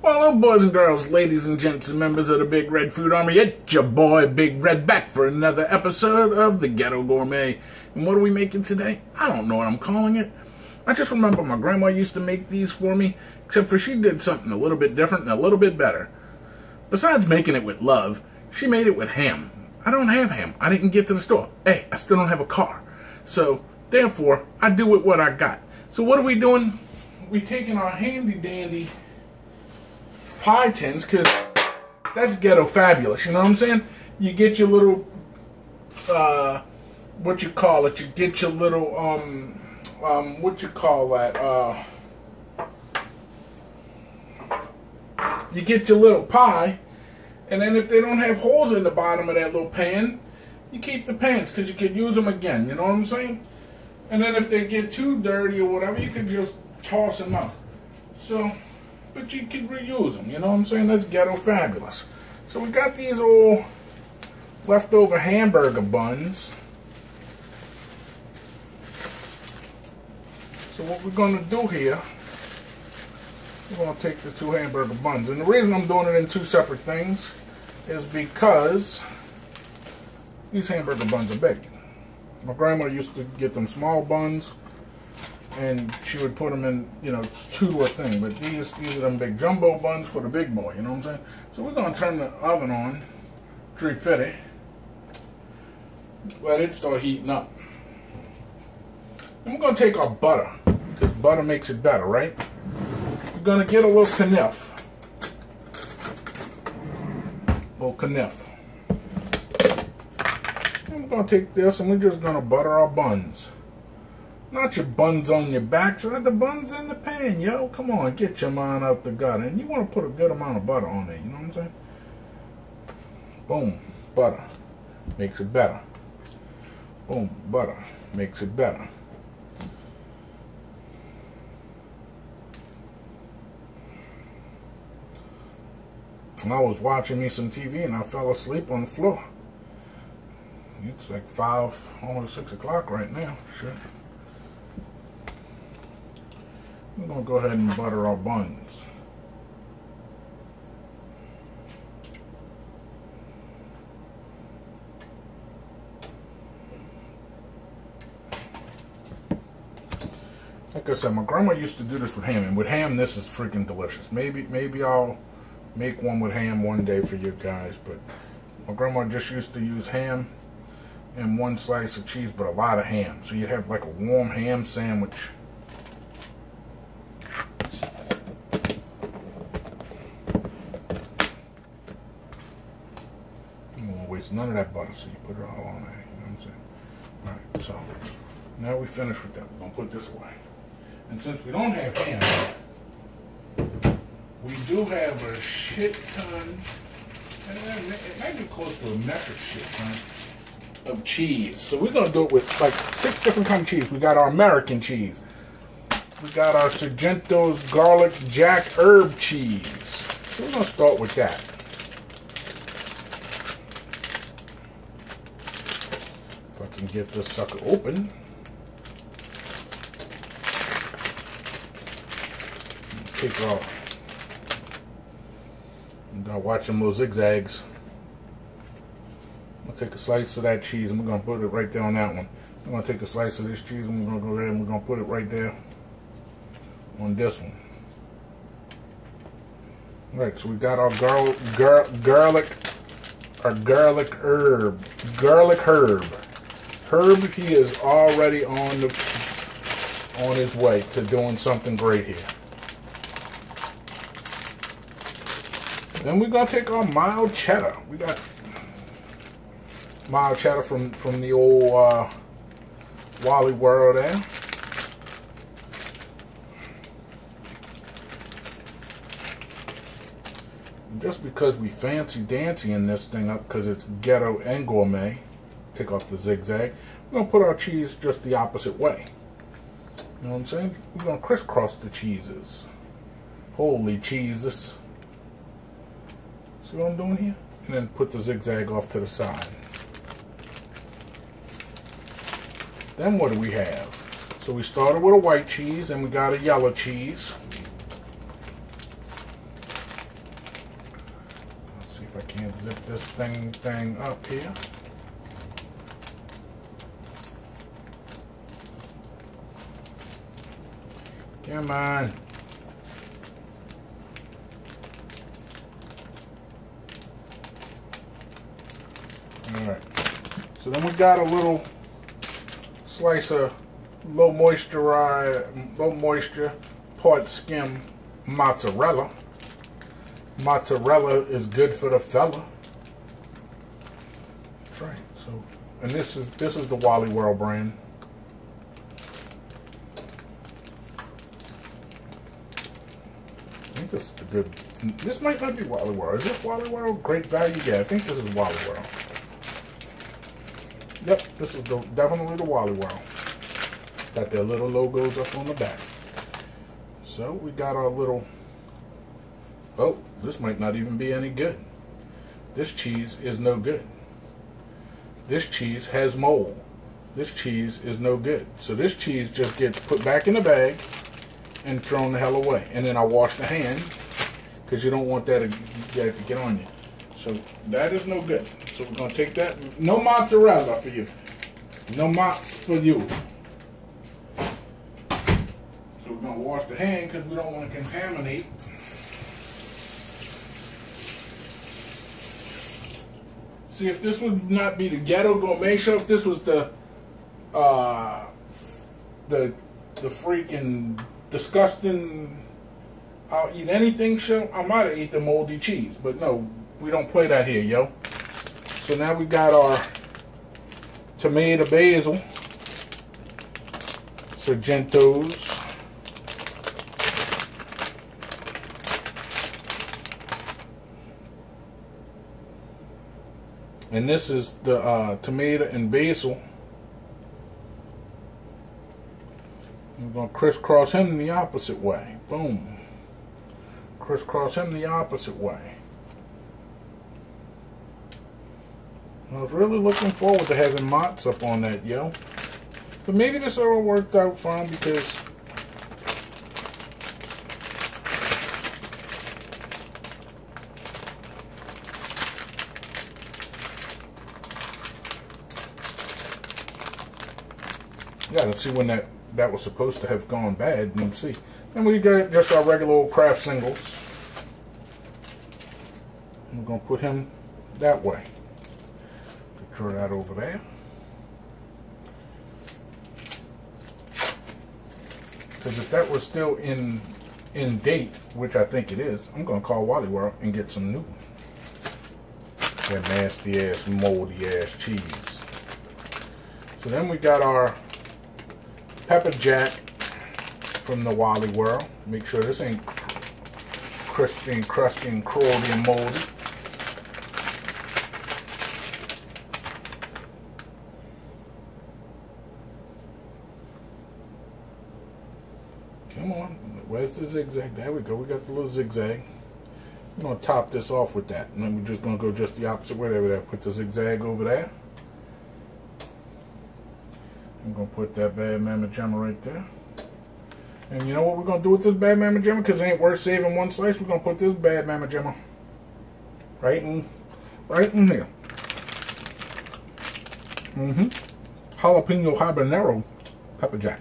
Hello, boys and girls, ladies and gents, and members of the Big Red Food Army. It's your boy, Big Red, back for another episode of the Ghetto Gourmet. And what are we making today? I don't know what I'm calling it. I just remember my grandma used to make these for me, except for she did something a little bit different and a little bit better. Besides making it with love, she made it with ham. I don't have ham. I didn't get to the store. Hey, I still don't have a car. So, therefore, I do with what I got. So what are we doing? We're taking our handy-dandy pie tins, because that's ghetto fabulous, you know what I'm saying? You get your little, what you call it, you get your little, what you call that, you get your little pie, and then if they don't have holes in the bottom of that little pan, you keep the pans, because you can use them again, you know what I'm saying? And then if they get too dirty or whatever, you can just toss them out. So, but you can reuse them, you know what I'm saying? That's ghetto fabulous. So we got these old leftover hamburger buns. So what we're going to do here, we're going to take the two hamburger buns. And the reason I'm doing it in two separate things is because these hamburger buns are big. My grandma used to get them small buns, and she would put them in, you know, two to a thing. But these are them big jumbo buns for the big boy, you know what I'm saying? So we're going to turn the oven on, 350, let it start heating up. And we're going to take our butter, because butter makes it better, right? We're going to get a little kniff. And we're going to take this, and we're just going to butter our buns. Not your buns on your back, so the buns in the pan, yo. Come on, get your mind out the gutter. And you want to put a good amount of butter on there, you know what I'm saying? Boom, butter. Makes it better. Boom, butter. Makes it better. And I was watching me some TV and I fell asleep on the floor. It's like 5, almost 6 o'clock right now. Shit. We're going to go ahead and butter our buns. Like I said, my grandma used to do this with ham, and with ham, this is freaking delicious. Maybe I'll make one with ham one day for you guys, but my grandma just used to use ham and one slice of cheese, but a lot of ham. So you'd have like a warm ham sandwich. None of that butter, so you put it all on there, you know what I'm saying? Alright, so now we finished with that. We're going to put this away. And since we don't have ham, we do have a shit ton, and it might be close to a metric shit ton of cheese. So we're going to do it with like 6 different kinds of cheese. We got our American cheese. We got our Sargento's garlic jack herb cheese. So we're going to start with that. Can get this sucker open. Take off. I'm gonna watch them little zigzags. I'm gonna take a slice of that cheese and we're gonna put it right there on that one. I'm gonna take a slice of this cheese and we're gonna go ahead and we're gonna put it right there on this one. Alright, so we got our garlic herb. Herb, he is already on the on his way to doing something great here. Then we're gonna take our mild cheddar. We got mild cheddar from the old Wally World there. Just because we fancy dancying this thing up because it's ghetto and gourmet, take off the zigzag, we're going to put our cheese just the opposite way. You know what I'm saying? We're going to crisscross the cheeses. Holy cheeses. See what I'm doing here? And then put the zigzag off to the side. Then what do we have? So we started with a white cheese and we got a yellow cheese. If I can't zip this thing up here. Come on. Alright. So then we got a little slice of low moisture, part skim mozzarella. Mozzarella is good for the fella. That's right. So, and this is the Wally World brand. I think this is the good. This might not be Wally World. Is this Wally World? Great value? Yeah, I think this is Wally World. Yep, this is definitely the Wally World. Got their little logos up on the back. So we got our little. Oh, this might not even be any good. This cheese is no good. This cheese has mold. This cheese is no good. So this cheese just gets put back in the bag and thrown the hell away. And then I wash the hand because you don't want that to get on you. So that is no good. So we're going to take that. No mozzarella for you. No mozz for you. So we're going to wash the hand because we don't want to contaminate. See, if this would not be the Ghetto Gourmet show, if this was the freaking disgusting I'll eat anything show, I might have ate the moldy cheese. But no, we don't play that here, yo. So now we got our tomato basil, Sargentos. And this is the tomato and basil. We're going to crisscross him the opposite way. Boom. Crisscross him the opposite way. I was really looking forward to having Mott's up on that, yo. But maybe this all worked out fine because yeah, let's see when that was supposed to have gone bad and see. And we got just our regular old Kraft singles. We're going to put him that way. Throw that over there. Because if that was still in date, which I think it is, I'm going to call Wally World and get some new. That nasty ass, moldy ass cheese. So then we got our pepper jack from the Wally World. Make sure this ain't crispy and crusty and crawly and moldy. Come on, where's the zigzag? There we go, we got the little zigzag. I'm going to top this off with that. And then we're just going to go just the opposite way over there. Put the zigzag over there. I'm going to put that bad mamma jamma right there. And you know what we're going to do with this bad mamma jamma? Because it ain't worth saving one slice. We're going to put this bad mamma jamma right in here. Jalapeno habanero pepper jack.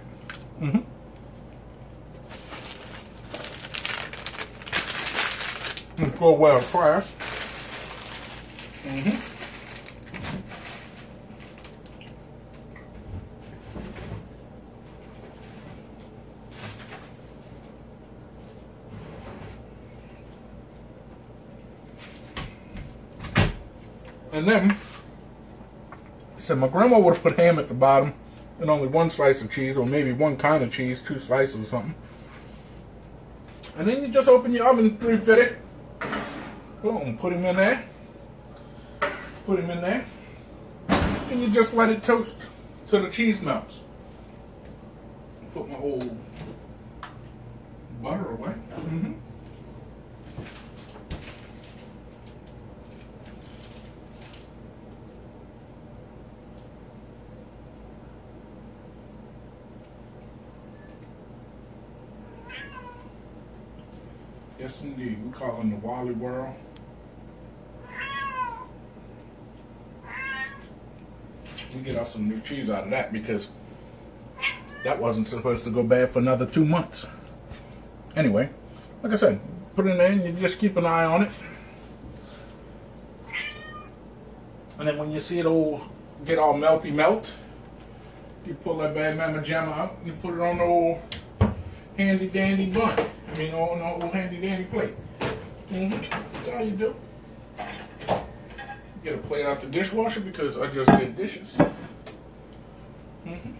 Go well fast. And then, I said my grandma would have put ham at the bottom and only one slice of cheese, or maybe one kind of cheese, 2 slices or something. And then you just open your oven 350. Boom, put him in there. Put him in there. And you just let it toast till the cheese melts. Put my whole butter away. Yes, indeed. We call him the Wally World. We get us some new cheese out of that because that wasn't supposed to go bad for another 2 months. Anyway, like I said, put it in there and you just keep an eye on it. And then when you see it all get all melty melt, you pull that bad mama jamma out and you put it on the old handy dandy bun. I mean, on the old handy dandy plate. That's all you do. Get a plate out the dishwasher because I just did dishes. And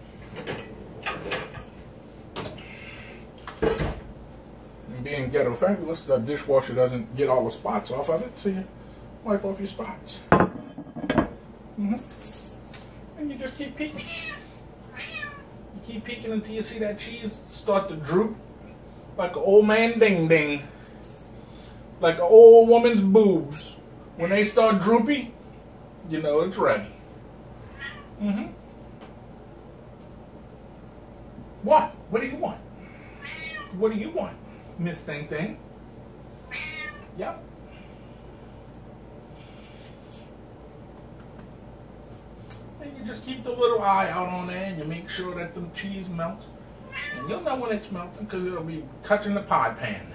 being ghetto fabulous, the dishwasher doesn't get all the spots off of it, so you wipe off your spots. And you just keep peeking. You keep peeking until you see that cheese start to droop like an old man ding ding. Like an old woman's boobs. When they start droopy, you know it's ready. What? What do you want? What do you want, Miss Thing Thing? Yep. And you just keep the little eye out on there and you make sure that the cheese melts. And you'll know when it's melting because it'll be touching the pie pan.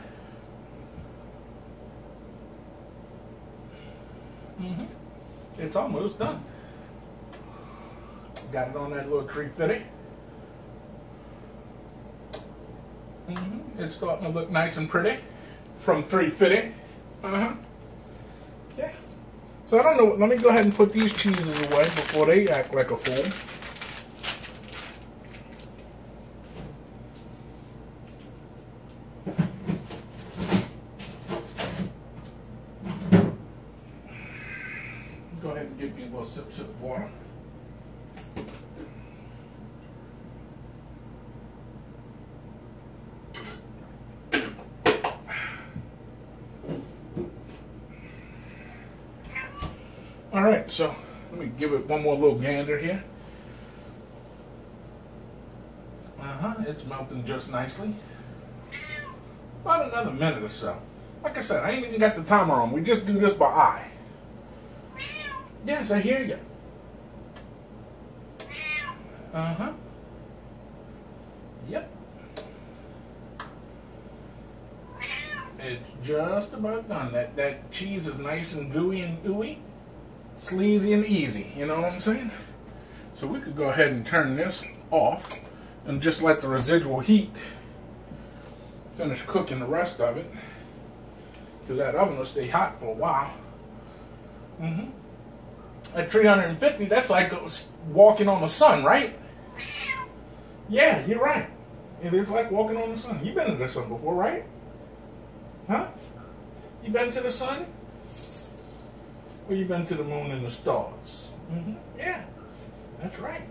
It's almost done. Got it on that little 350. It's starting to look nice and pretty from 350. Yeah. So I don't know. Let me go ahead and put these cheeses away before they act like a fool. Go ahead and give me a little sip of water. All right, so let me give it one more little gander here. It's melting just nicely. About another minute or so. Like I said, I ain't even got the timer on. We just do this by eye. Yes, I hear you. Yep. It's just about done. That cheese is nice and gooey and ooey. Sleazy and easy, you know what I'm saying? So we could go ahead and turn this off and just let the residual heat finish cooking the rest of it. Because that oven will stay hot for a while. At 350, that's like walking on the sun, right? Yeah, you're right. It is like walking on the sun. You've been to the sun before, right? Huh? You been to the sun? Or you been to the moon and the stars? Yeah, that's right.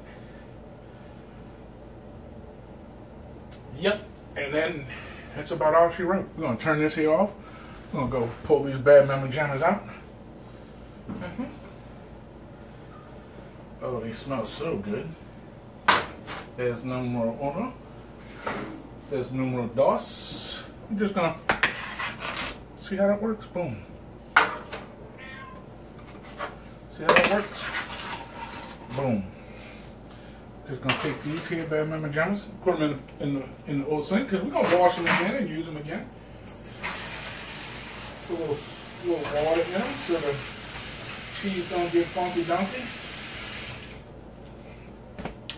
Yep, and then that's about all she wrote. We're going to turn this here off. We're going to go pull these bad mama jammas out. Oh, they smell so good. There's numero uno. There's numero dos. I'm just going to see how that works. Boom. See how that works? Boom. Just gonna take these here bad mama jammas, put them in the old sink because we're gonna wash them again and use them again. Put a little water in them so the cheese don't get funky donkey.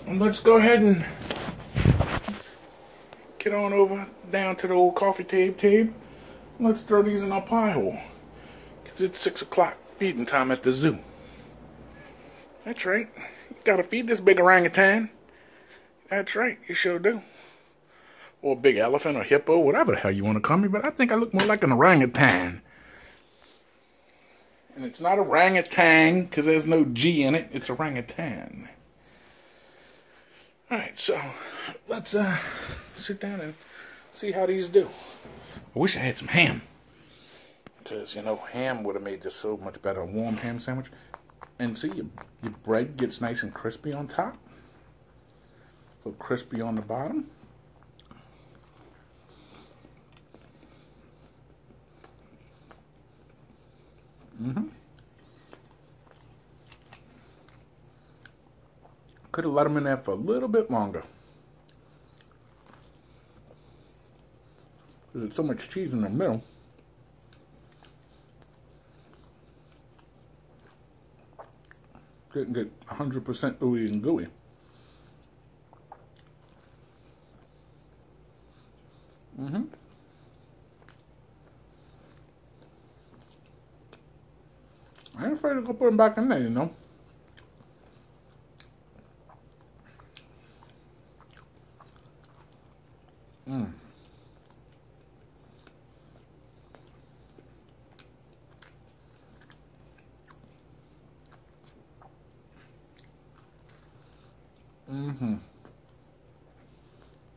And let's go ahead and get on over down to the old coffee table. Let's throw these in our pie hole because it's 6 o'clock feeding time at the zoo. That's right. You gotta feed this big orangutan. That's right, you sure do. Or a big elephant or hippo, whatever the hell you want to call me, but I think I look more like an orangutan. And it's not orangutan, because there's no G in it. It's orangutan. Alright, so let's sit down and see how these do. I wish I had some ham. Because, you know, ham would have made this so much better. A warm ham sandwich. And see, your bread gets nice and crispy on top. A little crispy on the bottom. Could have let them in there for a little bit longer. There's so much cheese in the middle. Didn't get 100% ooey and gooey. I ain't afraid to go put them back in there, you know.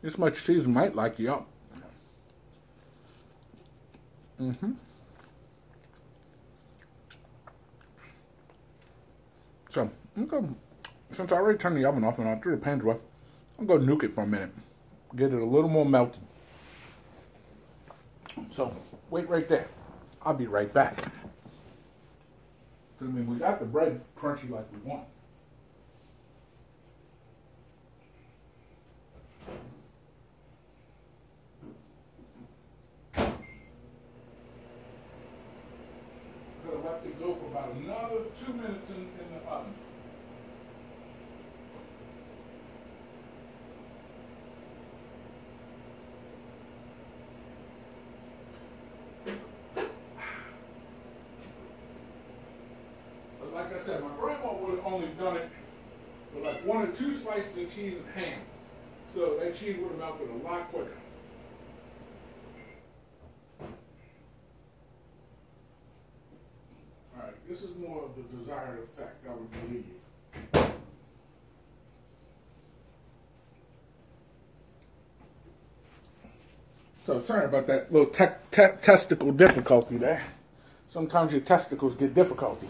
This much cheese might like you up. So, I'm going, since I already turned the oven off and I threw the pans away, I'm going to nuke it for a minute. Get it a little more melted. So, wait right there. I'll be right back. I mean, we got the bread crunchy like we want. Could have left it go for about another 2 minutes in the oven. But like I said, my grandma would have only done it with like 1 or 2 slices of cheese and ham. So that cheese would have melted a lot quicker. Alright, this is more of the desired effect, I would believe. So sorry about that little testicle difficulty there. Sometimes your testicles get difficulty.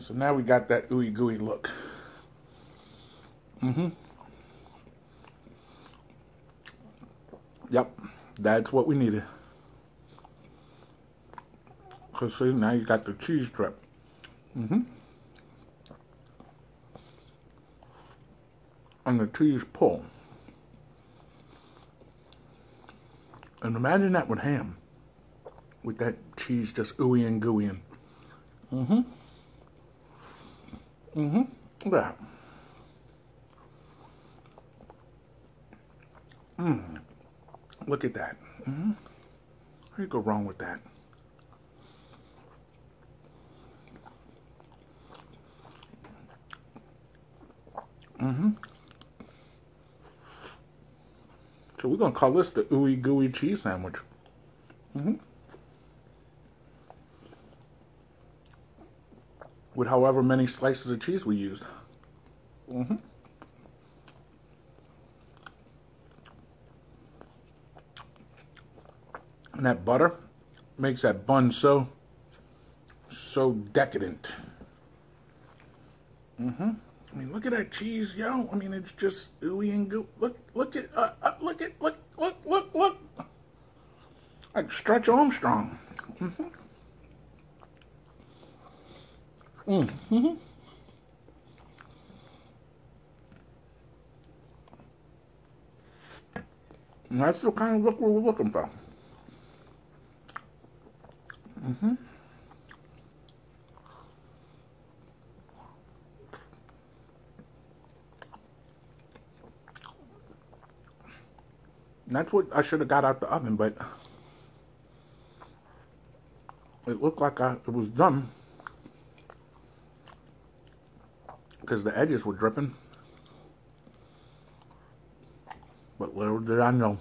So now we got that ooey gooey look. Yep, that's what we needed. Because see, now you got the cheese drip. And the cheese pull. And imagine that with ham. With that cheese just ooey and gooey in. Look at that. Look at that. How do you go wrong with that? So we're going to call this the ooey gooey cheese sandwich. With however many slices of cheese we used. And that butter makes that bun so decadent. I mean, look at that cheese, yo. I mean, it's just ooey and goo. Look like Stretch Armstrong. And that's the kind of look we were looking for. And that's what I should have got out the oven, but it looked like it was done because the edges were dripping. But little did I know.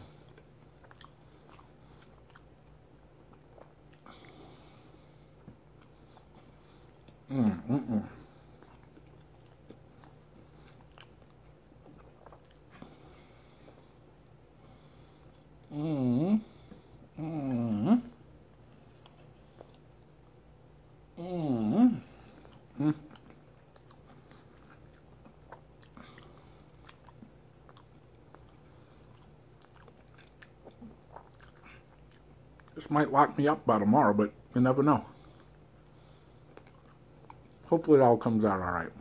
Mm. This might lock me up by tomorrow, but you never know. Hopefully it all comes out all right.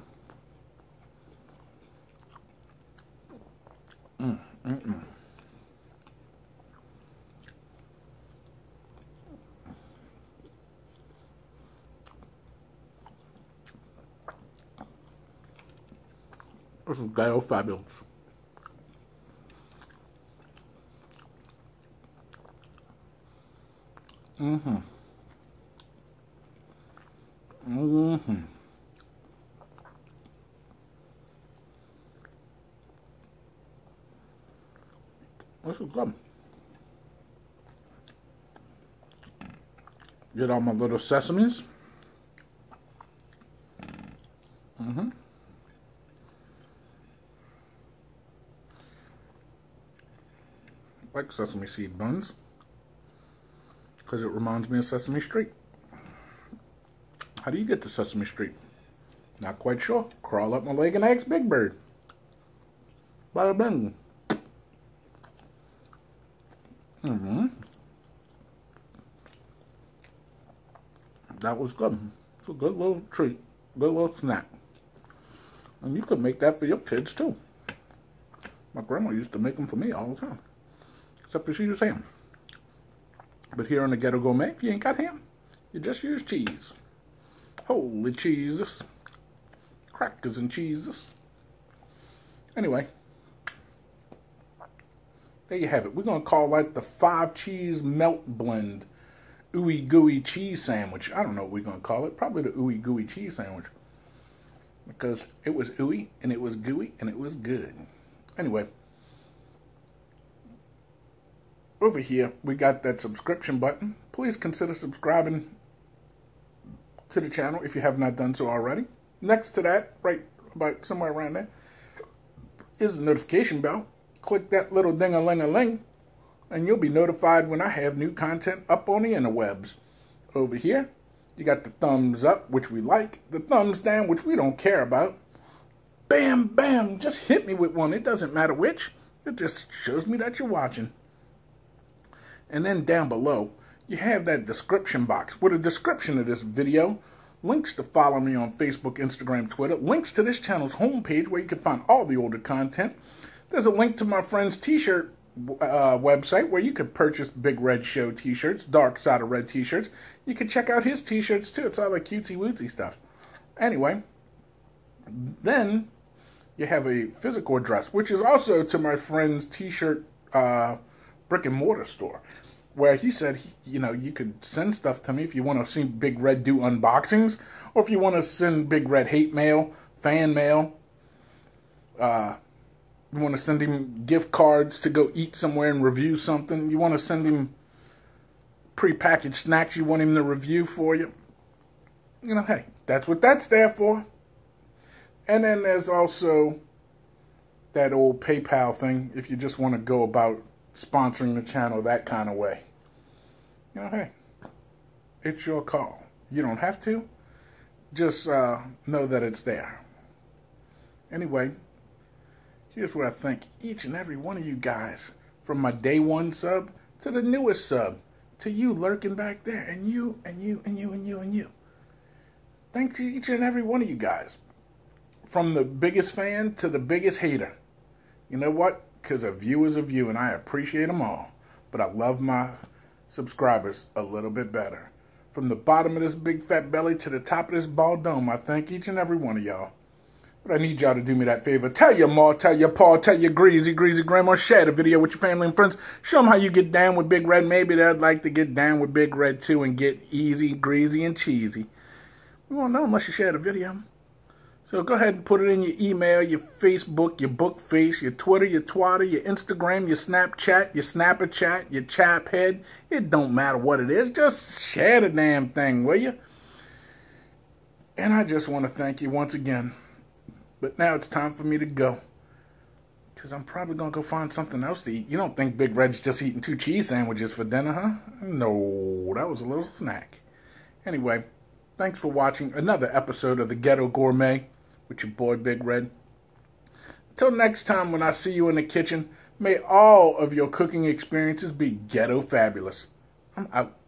This is Ghetto fabulous. This is good. Get all my little sesames. Like sesame seed buns because it reminds me of Sesame Street. How do you get to Sesame Street? Not quite sure. Crawl up my leg and ask Big Bird. Bada bing. That was good. It's a good little treat. Good little snack. And you could make that for your kids too. My grandma used to make them for me all the time. Except for she used ham. But here on the Ghetto Gourmet, if you ain't got ham, you just use cheese. Holy cheeses. Crackers and cheeses. Anyway. There you have it. We're going to call that the 5-cheese melt blend ooey gooey cheese sandwich. I don't know what we're going to call it. Probably the ooey gooey cheese sandwich. Because it was ooey and it was gooey and it was good. Anyway. Over here, we got that subscription button. Please consider subscribing to the channel if you have not done so already. Next to that, right about somewhere around there, is the notification bell. Click that little ding-a-ling-a-ling, and you'll be notified when I have new content up on the interwebs. Over here, you got the thumbs up, which we like, the thumbs down, which we don't care about. Bam, bam, just hit me with one. It doesn't matter which. It just shows me that you're watching. And then down below, you have that description box with a description of this video, links to follow me on Facebook, Instagram, Twitter, links to this channel's homepage where you can find all the older content. There's a link to my friend's t-shirt website where you could purchase Big Red Show t-shirts, Dark Side of Red t-shirts. You can check out his t-shirts too. It's all like cutesy-wootsy stuff. Anyway, then you have a physical address, which is also to my friend's t-shirt brick and mortar store, where he said, you could send stuff to me if you want to see Big Red do unboxings, or if you want to send Big Red hate mail, fan mail, you want to send him gift cards to go eat somewhere and review something, you want to send him prepackaged snacks you want him to review for you, hey, that's what that's there for. And then there's also that old PayPal thing if you just want to go about sponsoring the channel that kind of way. Hey, it's your call. You don't have to. Just know that it's there. Anyway, here's what I thank each and every one of you guys, from my day one sub to the newest sub, to you lurking back there, and you, and you, and you, and you, and you. Thanks to each and every one of you guys. From the biggest fan to the biggest hater. You know what? Because a view is a view, and I appreciate them all. But I love my subscribers a little bit better. From the bottom of this big fat belly to the top of this bald dome, I thank each and every one of y'all. But I need y'all to do me that favor. Tell your ma, tell your pa, tell your greasy grandma. Share the video with your family and friends. Show them how you get down with Big Red. Maybe they'd like to get down with Big Red too and get easy, greasy, and cheesy. We won't know unless you share the video. So So go ahead and put it in your email, your Facebook, your Bookface, your Twitter, your Twatter, your Instagram, your Snapchat, your Snapperchat, your Chaphead. It don't matter what it is. Just share the damn thing, will you? And I just want to thank you once again. But now it's time for me to go. Because I'm probably going to go find something else to eat. You don't think Big Red's just eating 2 cheese sandwiches for dinner, huh? No, that was a little snack. Anyway, thanks for watching another episode of the Ghetto Gourmet with your boy Big Red. Until next time when I see you in the kitchen, may all of your cooking experiences be ghetto fabulous. I'm out.